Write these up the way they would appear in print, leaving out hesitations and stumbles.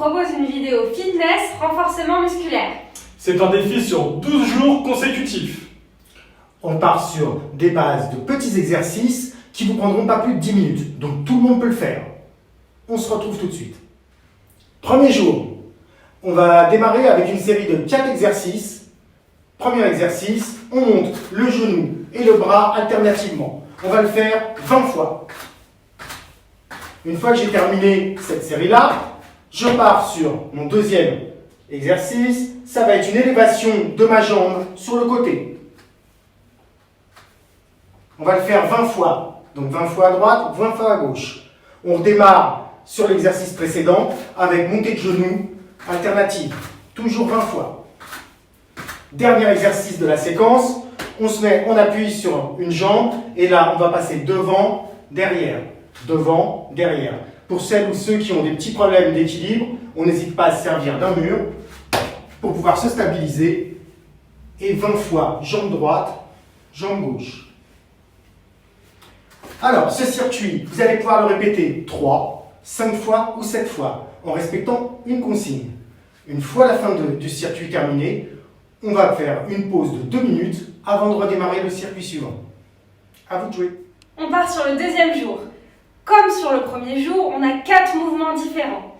propose une vidéo fitness renforcement musculaire. C'est un défi sur 12 jours consécutifs. On part sur des bases de petits exercices qui vous prendront pas plus de 10 minutes, donc tout le monde peut le faire. On se retrouve tout de suite. Premier jour, on va démarrer avec une série de 4 exercices. Premier exercice, on monte le genou et le bras alternativement. On va le faire 20 fois. Une fois que j'ai terminé cette série-là, je pars sur mon deuxième exercice. Ça va être une élévation de ma jambe sur le côté. On va le faire 20 fois. Donc 20 fois à droite, 20 fois à gauche. On redémarre sur l'exercice précédent avec montée de genou alternative. Toujours 20 fois. Dernier exercice de la séquence. On se met, on appuie sur une jambe et là, on va passer devant, derrière. Devant, derrière. Pour celles ou ceux qui ont des petits problèmes d'équilibre, on n'hésite pas à se servir d'un mur pour pouvoir se stabiliser. Et 20 fois, jambe droite, jambe gauche. Alors, ce circuit, vous allez pouvoir le répéter 3, 5 fois ou 7 fois, en respectant une consigne. Une fois la fin du circuit terminé, on va faire une pause de 2 minutes avant de redémarrer le circuit suivant. À vous de jouer. On part sur le deuxième jour. Comme sur le premier jour, on a 4 mouvements différents.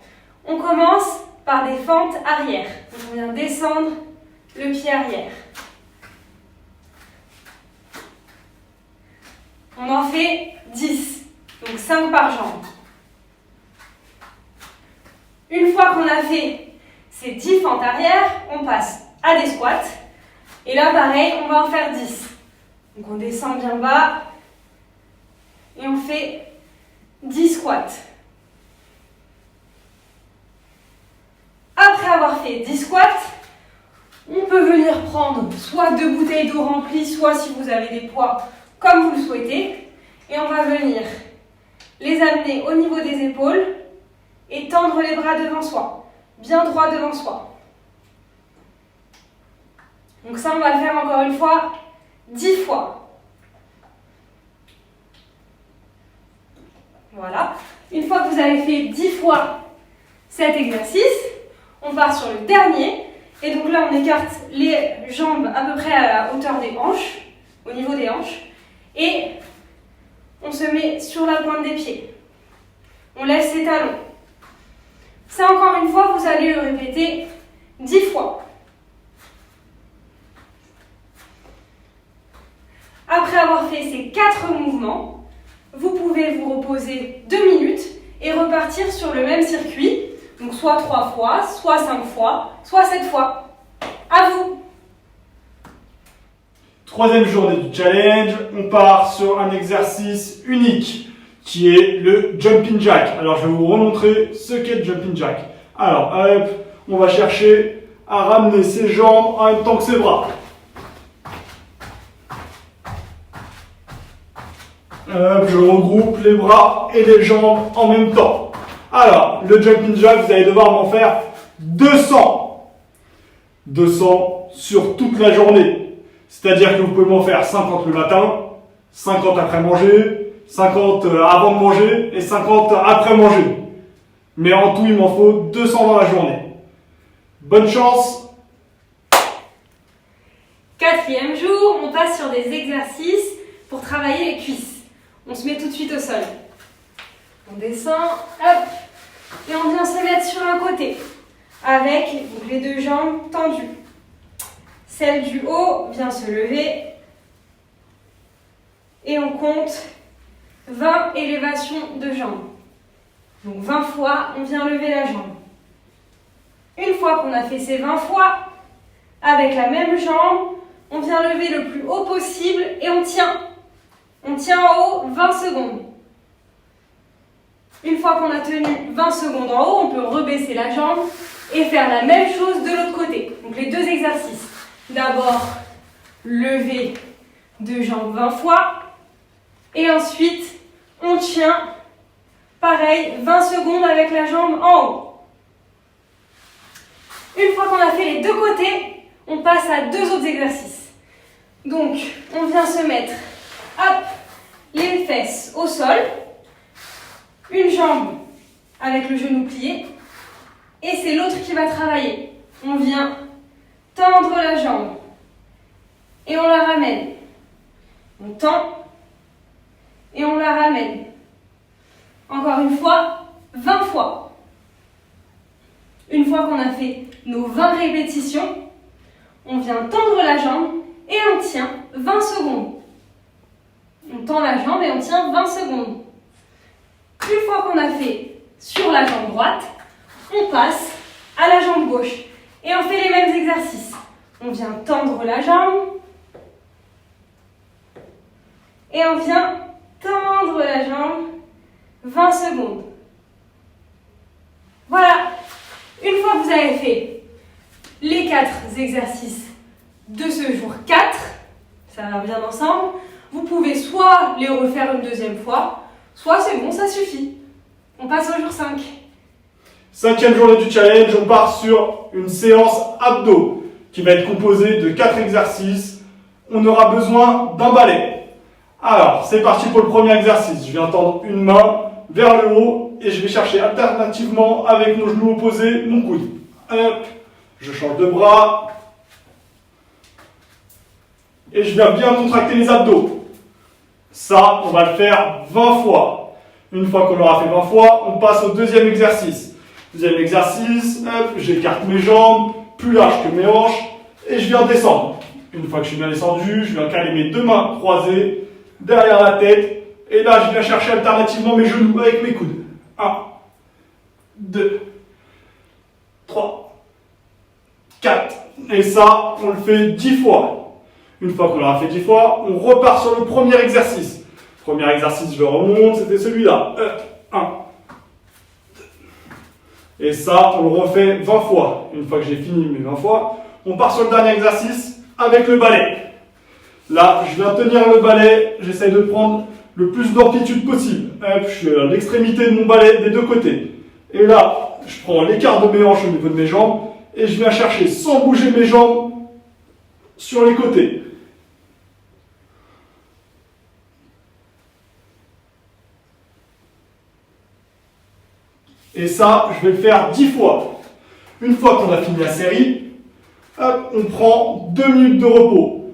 On commence par des fentes arrière. Donc on vient descendre le pied arrière. On en fait 10, donc 5 par jambe. Une fois qu'on a fait ces 10 fentes arrière, on passe à des squats. Et là, pareil, on va en faire 10. Donc on descend bien bas et on fait 10 squats. Après avoir fait 10 squats, on peut venir prendre soit 2 bouteilles d'eau remplies, soit si vous avez des poids, comme vous le souhaitez. Et on va venir les amener au niveau des épaules et tendre les bras devant soi, bien droit devant soi. Donc ça, on va le faire encore une fois, 10 fois. Voilà. Une fois que vous avez fait 10 fois cet exercice, on part sur le dernier. Et donc là, on écarte les jambes à peu près à la hauteur des hanches, au niveau des hanches. Et on se met sur la pointe des pieds. On lève ses talons. Ça, encore une fois, vous allez le répéter 10 fois. Après avoir fait ces 4 mouvements, vous pouvez vous reposer 2 minutes et repartir sur le même circuit. Donc soit 3 fois, soit 5 fois, soit 7 fois. À vous! Troisième journée du challenge, on part sur un exercice unique qui est le jumping jack. Alors je vais vous remontrer ce qu'est le jumping jack. Alors hop, on va chercher à ramener ses jambes en même temps que ses bras. Hop, je regroupe les bras et les jambes en même temps. Alors, le jumping jack, vous allez devoir m'en faire 200. 200 sur toute la journée. C'est-à-dire que vous pouvez m'en faire 50 le matin, 50 après manger, 50 avant de manger et 50 après manger. Mais en tout, il m'en faut 200 dans la journée. Bonne chance! 4e jour, on passe sur des exercices pour travailler les cuisses. On se met tout de suite au sol. On descend, hop, et on vient se mettre sur un côté, avec donc, les 2 jambes tendues. Celle du haut vient se lever, et on compte 20 élévations de jambes. Donc 20 fois, on vient lever la jambe. Une fois qu'on a fait ces 20 fois, avec la même jambe, on vient lever le plus haut possible et on tient. On tient en haut 20 secondes. Une fois qu'on a tenu 20 secondes en haut, on peut rebaisser la jambe et faire la même chose de l'autre côté. Donc les 2 exercices. D'abord, lever 2 jambes 20 fois. Et ensuite, on tient, pareil, 20 secondes avec la jambe en haut. Une fois qu'on a fait les 2 côtés, on passe à 2 autres exercices. Donc, on vient se mettre, hop, les fesses au sol, une jambe avec le genou plié et c'est l'autre qui va travailler. On vient tendre la jambe et on la ramène. On tend et on la ramène. Encore une fois, 20 fois. Une fois qu'on a fait nos 20 répétitions, on vient tendre la jambe et on tient 20 secondes. On tend la jambe et on tient 20 secondes. Une fois qu'on a fait sur la jambe droite, on passe à la jambe gauche et on fait les mêmes exercices. On vient tendre la jambe et on vient tendre la jambe 20 secondes. Voilà. Une fois que vous avez fait les 4 exercices de ce jour 4, ça va bien ensemble, vous pouvez soit les refaire une deuxième fois, soit c'est bon, ça suffit. On passe au jour 5. 5e journée du challenge, on part sur une séance abdos qui va être composée de 4 exercices. On aura besoin d'un balai. Alors, c'est parti pour le premier exercice. Je viens tendre une main vers le haut et je vais chercher alternativement avec mon genou opposé mon coude. Hop, je change de bras et je viens bien contracter les abdos. Ça, on va le faire 20 fois. Une fois qu'on aura fait 20 fois, on passe au deuxième exercice. Deuxième exercice, hop, j'écarte mes jambes, plus large que mes hanches, et je viens descendre. Une fois que je suis bien descendu, je viens caler mes 2 mains croisées derrière la tête, et là je viens chercher alternativement mes genoux avec mes coudes. 1, 2, 3, 4, et ça, on le fait 10 fois. Une fois qu'on l'aura fait 10 fois, on repart sur le premier exercice. Premier exercice, je le remonte, c'était celui-là. 1, 2. Et ça, on le refait 20 fois. Une fois que j'ai fini mes 20 fois, on part sur le dernier exercice avec le balai. Là, je viens tenir le balai, j'essaie de prendre le plus d'amplitude possible. Je suis à l'extrémité de mon balai des deux côtés. Et là, je prends l'écart de mes hanches au niveau de mes jambes et je viens chercher sans bouger mes jambes sur les côtés. Et ça, je vais le faire 10 fois. Une fois qu'on a fini la série, hop, on prend 2 minutes de repos.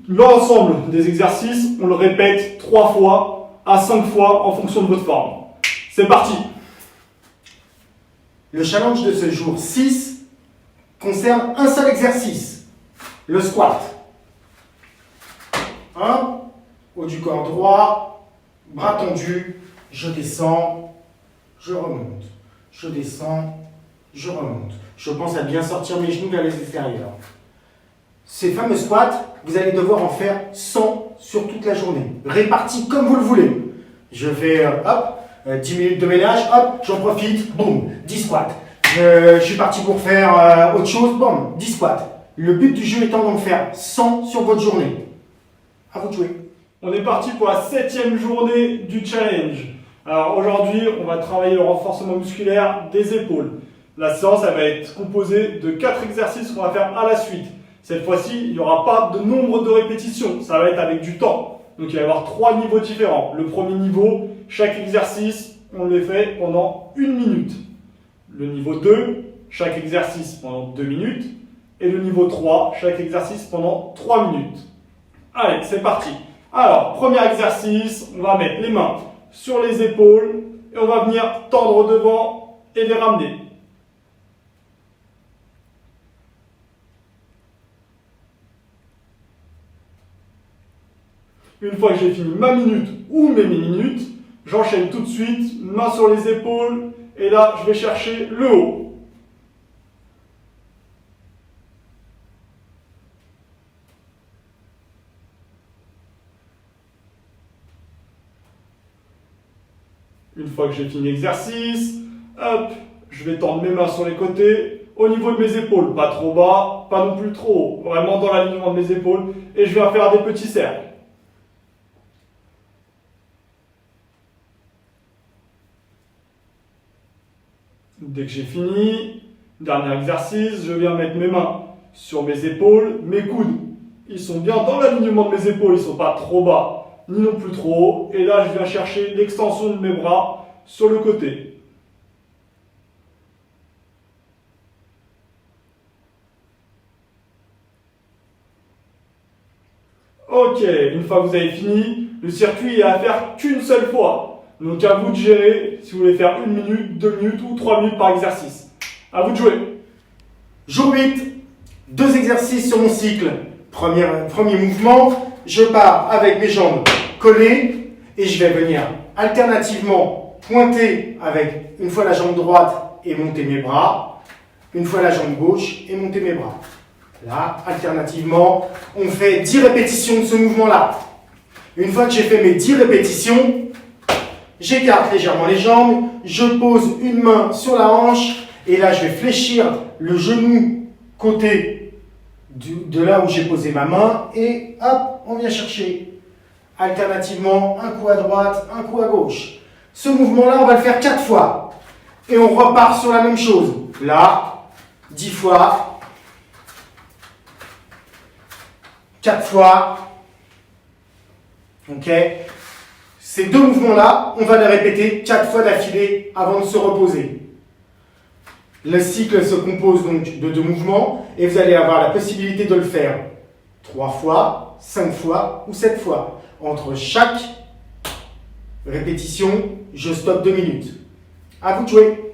L'ensemble des exercices, on le répète 3 fois à 5 fois en fonction de votre forme. C'est parti. Le challenge de ce jour 6 concerne un seul exercice, le squat. 1, haut du corps droit, bras tendus, je descends, je remonte. Je descends, je remonte. Je pense à bien sortir mes genoux vers les extérieurs. Ces fameux squats, vous allez devoir en faire 100 sur toute la journée, répartis comme vous le voulez. Je fais, hop, 10 minutes de ménage, hop, j'en profite, boum, 10 squats. Je suis parti pour faire autre chose, boum, 10 squats. Le but du jeu étant d'en faire 100 sur votre journée. À vous de jouer. On est parti pour la 7e journée du challenge. Alors aujourd'hui, on va travailler le renforcement musculaire des épaules. La séance, elle va être composée de 4 exercices qu'on va faire à la suite. Cette fois-ci, il n'y aura pas de nombre de répétitions, ça va être avec du temps. Donc il va y avoir 3 niveaux différents. Le premier niveau, chaque exercice, on le fait pendant 1 minute. Le niveau 2, chaque exercice pendant 2 minutes. Et le niveau 3, chaque exercice pendant 3 minutes. Allez, c'est parti. Alors, premier exercice, on va mettre les mains sur les épaules et on va venir tendre devant et les ramener. Une fois que j'ai fini ma minute ou mes minutes, j'enchaîne tout de suite, main sur les épaules et là je vais chercher le haut. Une fois que j'ai fini l'exercice, hop, je vais tendre mes mains sur les côtés, au niveau de mes épaules, pas trop bas, pas non plus trop haut, vraiment dans l'alignement de mes épaules, et je viens faire des petits cercles. Dès que j'ai fini, dernier exercice, je viens mettre mes mains sur mes épaules, mes coudes, ils sont bien dans l'alignement de mes épaules, ils ne sont pas trop bas, ni non plus trop haut. Et là, je viens chercher l'extension de mes bras sur le côté. Ok, une fois que vous avez fini, le circuit est à faire qu'une seule fois. Donc à vous de gérer si vous voulez faire 1 minute, 2 minutes ou 3 minutes par exercice. À vous de jouer. Jour 8, 2 exercices sur mon cycle. Premier mouvement, je pars avec mes jambes collées et je vais venir alternativement pointer avec une fois la jambe droite et monter mes bras, une fois la jambe gauche et monter mes bras. Là, alternativement, on fait 10 répétitions de ce mouvement-là. Une fois que j'ai fait mes 10 répétitions, j'écarte légèrement les jambes, je pose une main sur la hanche et là, je vais fléchir le genou côté de là où j'ai posé ma main et hop, on vient chercher alternativement un coup à droite, un coup à gauche. Ce mouvement-là, on va le faire 4 fois et on repart sur la même chose. Là, 10 fois, 4 fois. Ok? Ces 2 mouvements-là, on va les répéter 4 fois d'affilée avant de se reposer. Le cycle se compose donc de 2 mouvements et vous allez avoir la possibilité de le faire 3 fois, 5 fois ou 7 fois. Entre chaque répétition, je stoppe 2 minutes. À vous de jouer.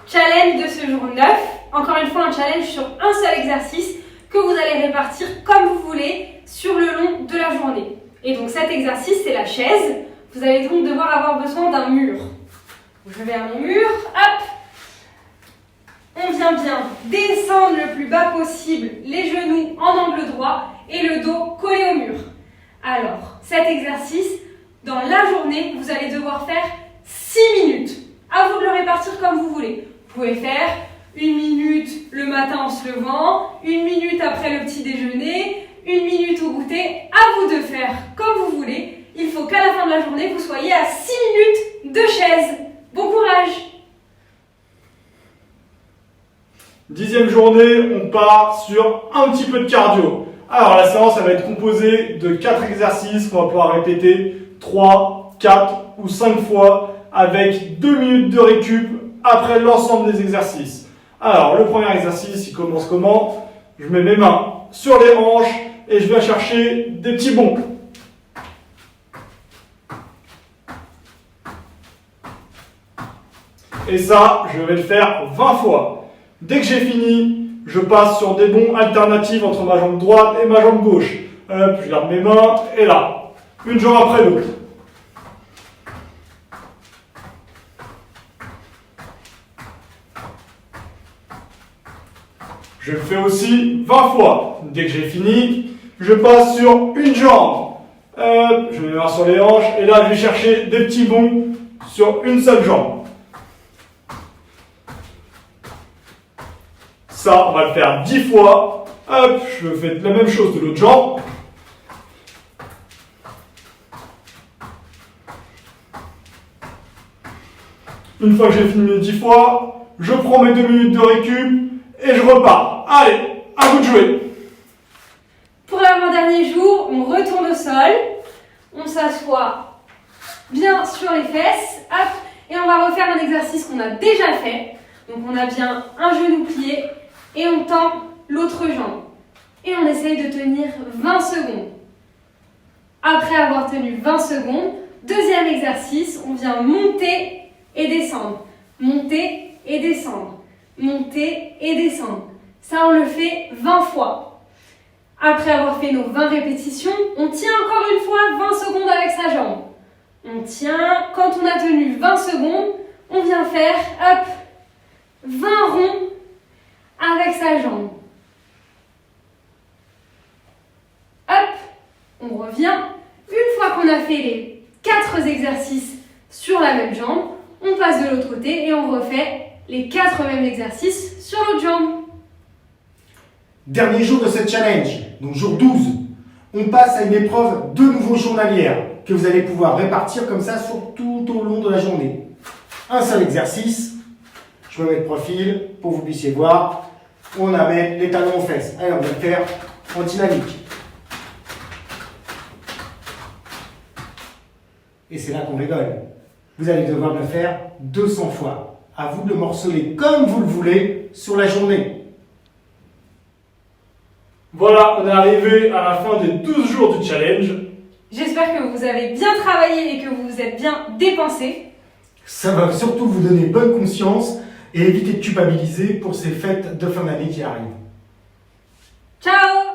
Challenge de ce jour 9. Encore une fois, un challenge sur un seul exercice que vous allez répartir comme vous voulez sur le long de la journée. Et donc cet exercice, c'est la chaise. Vous allez donc devoir avoir besoin d'un mur. Je vais à mon mur, hop. On vient bien descendre le plus bas possible, les genoux en angle droit et le dos collé au mur. Alors, cet exercice, dans la journée, vous allez devoir faire 6 minutes. À vous de le répartir comme vous voulez. Vous pouvez faire 1 minute le matin en se levant, 1 minute après le petit déjeuner, 1 minute au goûter. À vous de faire comme vous voulez. Il faut qu'à la fin de la journée, vous soyez à 6 minutes de chaise. Bon courage! 10e journée, on part sur un petit peu de cardio. Alors la séance, elle va être composée de 4 exercices qu'on va pouvoir répéter 3, 4 ou 5 fois avec 2 minutes de récup après l'ensemble des exercices. Alors le premier exercice, il commence comment? Je mets mes mains sur les hanches et je viens chercher des petits bonds. Et ça, je vais le faire 20 fois. Dès que j'ai fini, je passe sur des bonds alternatifs entre ma jambe droite et ma jambe gauche. Hop, je garde mes mains et là, une jambe après l'autre. Je le fais aussi 20 fois. Dès que j'ai fini, je passe sur une jambe. Hop, je mets mes mains sur les hanches et là, je vais chercher des petits bonds sur une seule jambe. Ça, on va le faire 10 fois. Hop, je fais la même chose de l'autre jambe. Une fois que j'ai fini mes 10 fois, je prends mes 2 minutes de récup et je repars. Allez, à vous de jouer. Pour l'avant-dernier jour, on retourne au sol. On s'assoit bien sur les fesses. Hop, et on va refaire un exercice qu'on a déjà fait. Donc on a bien un genou plié. Et on tend l'autre jambe. Et on essaye de tenir 20 secondes. Après avoir tenu 20 secondes, deuxième exercice, on vient monter et descendre. Monter et descendre. Monter et descendre. Ça, on le fait 20 fois. Après avoir fait nos 20 répétitions, on tient encore une fois 20 secondes avec sa jambe. On tient. Quand on a tenu 20 secondes, on vient faire, hop, 20 ronds avec sa jambe. Hop, on revient. Une fois qu'on a fait les 4 exercices sur la même jambe, on passe de l'autre côté et on refait les 4 mêmes exercices sur l'autre jambe. Dernier jour de ce challenge, donc jour 12. On passe à une épreuve de nouveau journalière que vous allez pouvoir répartir comme ça sur tout au long de la journée. Un seul exercice. Je me mets de profil pour que vous puissiez voir. On amène les talons aux fesses. Allez, on va le faire en dynamique. Et c'est là qu'on rigole. Vous allez devoir le faire 200 fois. À vous de le morceler comme vous le voulez sur la journée. Voilà, on est arrivé à la fin des 12 jours du challenge. J'espère que vous avez bien travaillé et que vous vous êtes bien dépensé. Ça va surtout vous donner bonne conscience et éviter de culpabiliser pour ces fêtes de fin d'année qui arrivent. Ciao!